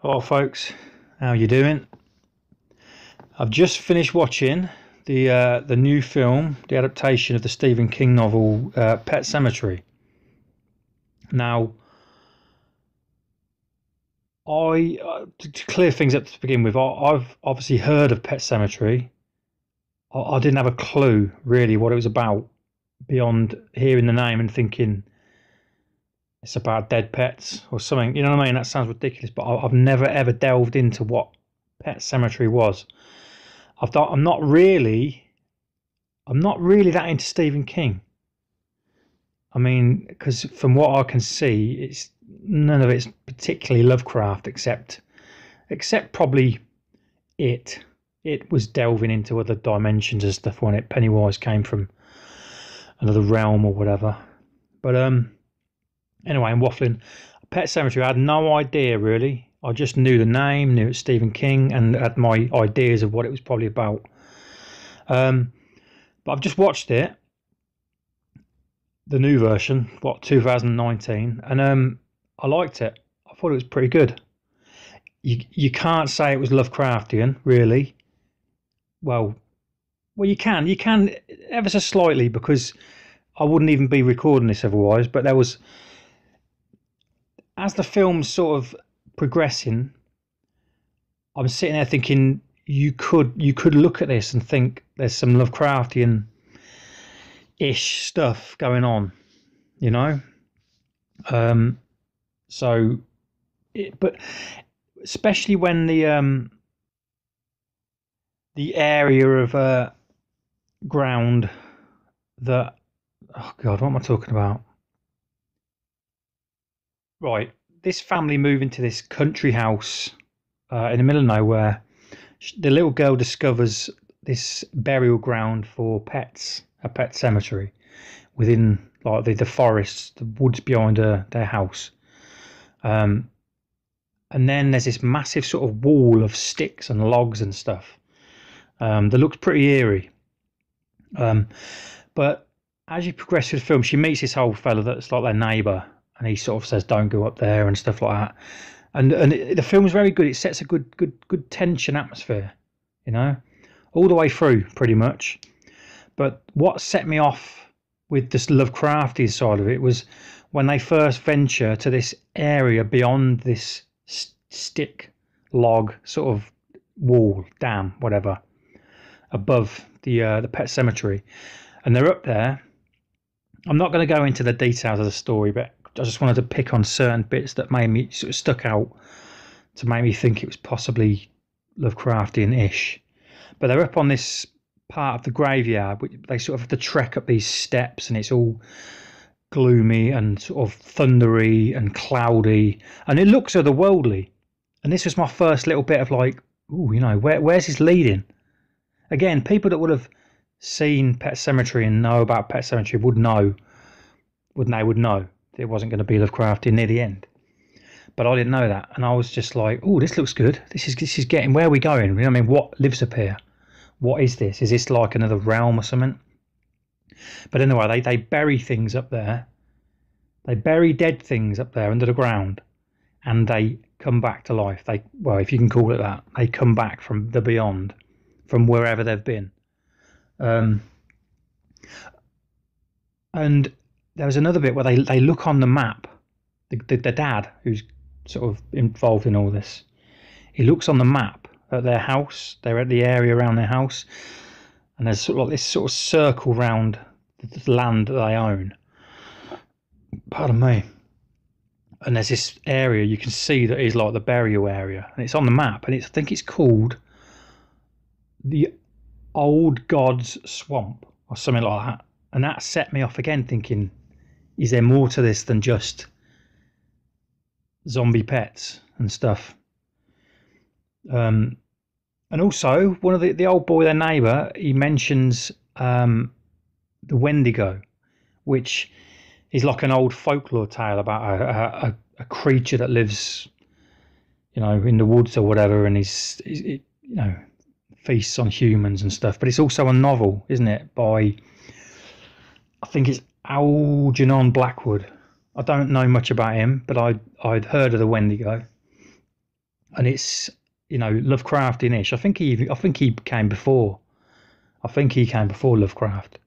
Hello folks, how you doing? I've just finished watching the new film, the adaptation of the Stephen King novel Pet Sematary. Now, to clear things up to begin with, I've obviously heard of Pet Sematary. I didn't have a clue really what it was about beyond hearing the name and thinking it's about dead pets or something. You know what I mean? That sounds ridiculous, but I've never ever delved into what Pet Sematary was. I'm not really that into Stephen King. I mean, because from what I can see, it's none of it's particularly Lovecraft, except probably it. It was delving into other dimensions and stuff when it Pennywise came from another realm or whatever. But anyway, I'm waffling. Pet Sematary, I had no idea really. I just knew the name, knew it's Stephen King, and had my ideas of what it was probably about. But I've just watched it, the new version, 2019, and I liked it. I thought it was pretty good. You can't say it was Lovecraftian, really. Well, you can ever so slightly, because I wouldn't even be recording this otherwise. But there was, as the film's sort of progressing, I'm sitting there thinking you could look at this and think there's some Lovecraftian ish stuff going on, you know. So, but especially when the area of ground that, oh god, what am I talking about? Right, this family move into this country house in the middle of nowhere. The little girl discovers this burial ground for pets, a pet cemetery within like the forests, the woods behind their house. And then there's this massive sort of wall of sticks and logs and stuff that looks pretty eerie. But as you progress through the film, she meets this old fella that's like their neighbour, and he sort of says, "Don't go up there" and stuff like that. And the film's very good. It sets a good tension atmosphere, you know, all the way through pretty much. But what set me off with this Lovecraftian side of it was when they first venture to this area beyond this stick log sort of wall, dam, whatever, above the pet cemetery, and they're up there. I'm not going to go into the details of the story, but I just wanted to pick on certain bits that made me sort of stuck out to make me think it was possibly Lovecraftian-ish. But they're up on this part of the graveyard, which they sort of have to trek up these steps, and it's all gloomy and sort of thundery and cloudy, and it looks otherworldly. And this was my first little bit of like, ooh, you know, where's this leading? Again, people that would have seen Pet Sematary and know about Pet Sematary would know it wasn't going to be Lovecraftian near the end. But I didn't know that, and I was just like, oh, this looks good. This is getting, where are we going? You know what I mean? What lives up here? What is this? Is this like another realm or something? But anyway, they bury things up there. They bury dead things up there under the ground, and they come back to life. Well, if you can call it that, they come back from the beyond, from wherever they've been. And there was another bit where they look on the map. The dad, who's sort of involved in all this, he looks on the map at their house. They're at the area around their house, and there's sort of like this sort of circle round the land that they own. Pardon me. And there's this area you can see that is like the burial area, and it's on the map, and I think it's called the Old God's Swamp or something like that. And that set me off again, thinking, is there more to this than just zombie pets and stuff? And also, one of the old boy, their neighbour, he mentions the Wendigo, which is like an old folklore tale about a creature that lives, you know, in the woods or whatever, and he's you know, feasts on humans and stuff. But it's also a novel, isn't it, by, I think it's Algernon Blackwood. I don't know much about him, but I'd heard of the Wendigo. and it's, you know, Lovecraftian-ish. I think he came before. I think he came before Lovecraft.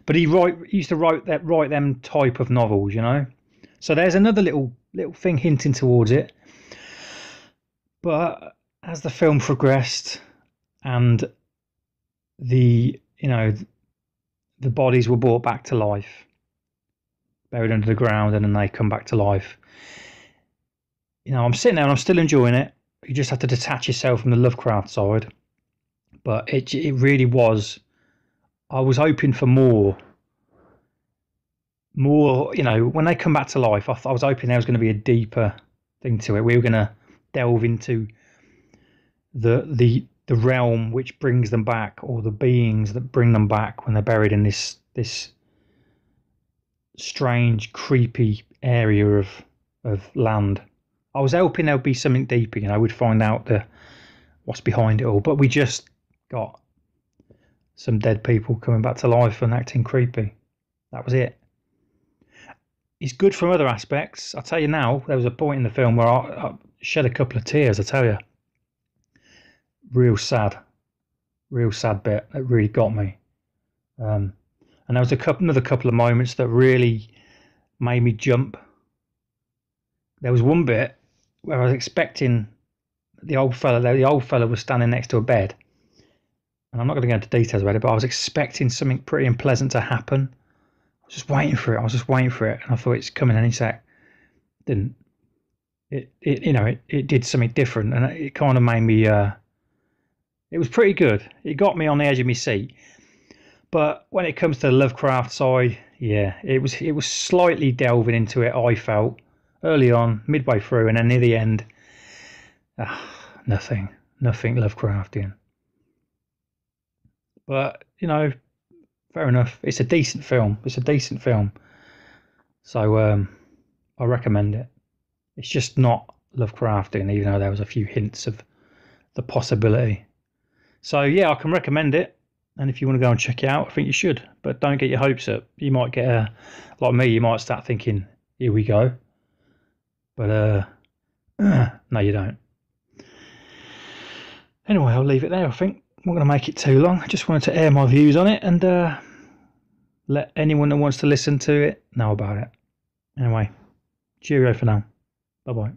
But he used to write them type of novels, you know. So there's another little thing hinting towards it. But as the film progressed, and the bodies were brought back to life, buried under the ground, and then they come back to life. You know, I'm sitting there and I'm still enjoying it. You just have to detach yourself from the Lovecraft side. But it really was. I was hoping for more. You know, when they come back to life, I was hoping there was going to be a deeper thing to it. We were going to delve into the realm which brings them back, or the beings that bring them back when they're buried in this strange, creepy area of land. I was hoping there would be something deeper, you know, we'd find out what's behind it all. But we just got some dead people coming back to life and acting creepy. That was it. It's good from other aspects. I'll tell you now, there was a point in the film where I shed a couple of tears, I tell you. Real sad bit that really got me. And there was another couple of moments that really made me jump. There was one bit where I was expecting the old fella was standing next to a bed, and I'm not going to go into details about it, but I was expecting something pretty unpleasant to happen. I was just waiting for it, and I thought it's coming any sec. Didn't. It did something different, and it kind of made me. It was pretty good. It got me on the edge of my seat. But when it comes to the Lovecraft side, yeah, it was slightly delving into it. I felt early on, midway through, and then near the end, nothing Lovecraftian. But you know, fair enough. It's a decent film. So I recommend it. It's just not Lovecraftian, even though there was a few hints of the possibility. So yeah, I can recommend it. And if you want to go and check it out, I think you should. But don't get your hopes up. You might get like me, you might start thinking, here we go. But no, you don't. Anyway, I'll leave it there, I think. I'm not going to make it too long. I just wanted to air my views on it and let anyone that wants to listen to it know about it. Anyway, cheerio for now. Bye-bye.